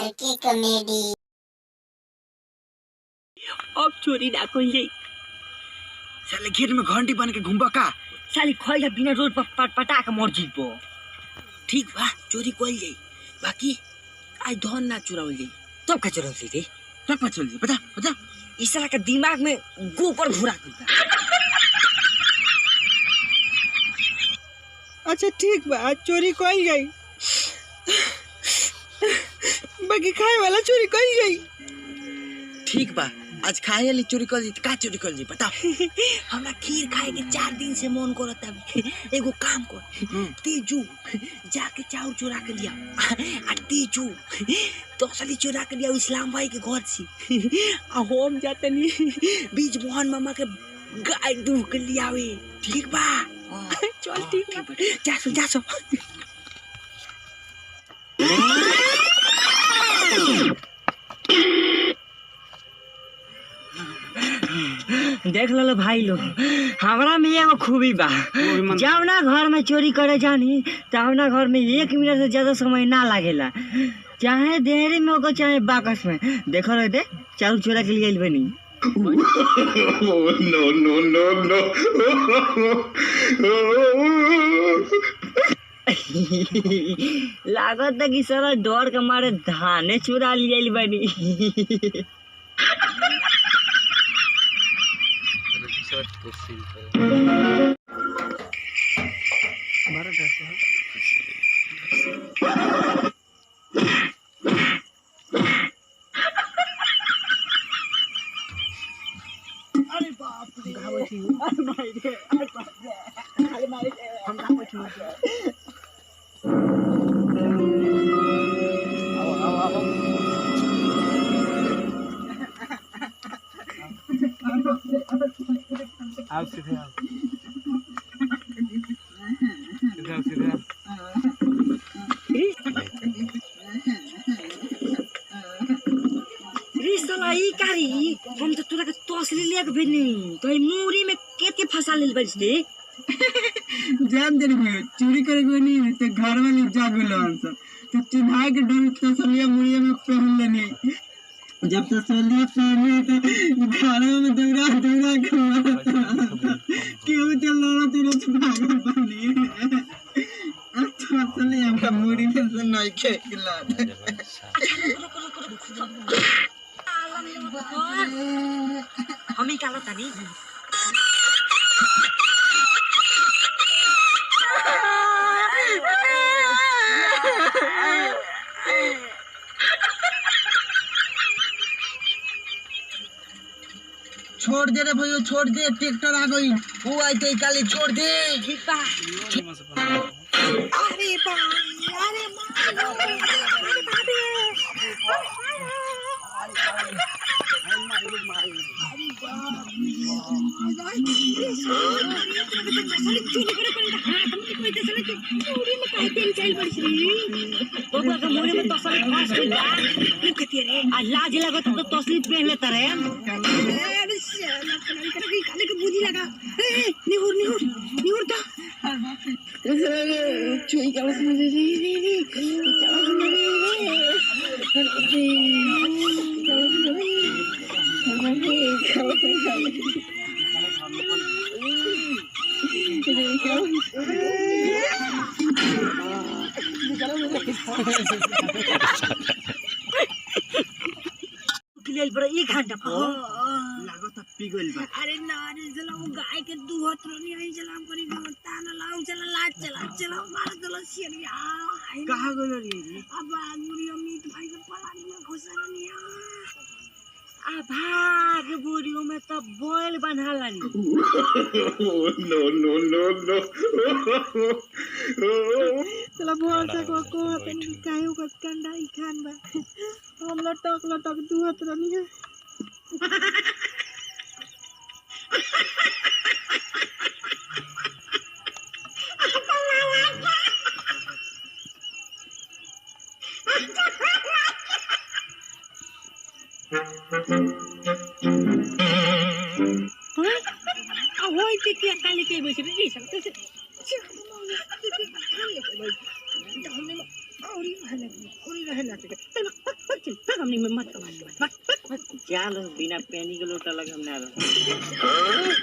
RK comedy. अब चोरी ना कोई जाई साले घेर में घंटी बन के घूमबा का साली खोइला बिना रोड पर पटा के मर जीबो। ठीक बा चोरी कोई जाई बाकी आज धन ना चुरावल जाई तब का चोरी रे तब पता चल जाई बता बता इस साला के दिमाग में गोबर घुरा करता। अच्छा ठीक बा आज चोरी कोई गई बाकी खाए वाला चोरी कोई गई। ठीक बा आज खाए वाली चोरी कर जी का चोरी कर जी बता हमरा खीर खाए के 4 दिन से मन करता। एगो काम कर तेजू जाके चाउर चुरा के लिया आ तेजू तो असली चुरा के लिया इस्लाम भाई के घर से आ हम जाते नहीं बीच मोहन मामा के गाय दूह के लियावे। ठीक बा चल ठीक बा जा सो देख लो भाई लोग हमारा में एगो खूबी बा जब ना घर में चोरी करे जानी तब ना घर में 1 मिनट से ज्यादा समय ना लागेला, चाहे देहरी में होगा चाहे बाकस में। देखो रे दे चाउर चोरा के लिए बनी लागत है कि सारा डर के मारे धाने चुरा लिए बनी। अरे बाप रे अरे मार दे अरे मार दे हम कहां बैठे हैं। आओ सीधे आओ सीधे साला ई कारी हम तो तोरा के तसली लेके भेजनी तो ई मूरी में केते फंसा लेल बज दे जान दे रे चोरी करे को नहीं तो घर वाले जागलो हम सब तो चिन्हा के डर तसलिया मुड़िया में पहन लेनी जब तसलिया पहने तो घर में दौड़ा के मारता क्यों चल रहा तेरे से भाग पानी तसलिया हमरा मुड़ी में से नहीं खेला। हम ही काला तनी छोड़ दे रे भैया छोड़ दे ट्रैक्टर आ गई वो आई तो काली छोड़ दे। ठीक बा अरे बा अरे लाज लगा तो तसली पहन लेता रहे बुद्धि लगा निहुर तो चुई का बड़ा 1 घंटा लागत पिघल बा। अरे नारे चला वो गाय के दूहत रनी आई चला करी ताना लाऊ चला लाज चला मार चला सिरिया कहां गलो रे अब बुढ़िया मीट भाई के पलानी में घुसरनी आ भाग बुढ़ियो में तो बोल बनालानी नो चला भोर से को अपन काहे को कंडा ई खान बा हम लटक दुहत रनी है। होय ते के काली के बसे रे सब तो और ही रहना चल भाग हमने में मत भाग क्या लो बिना पैनी के लोटा लग हम ना रहो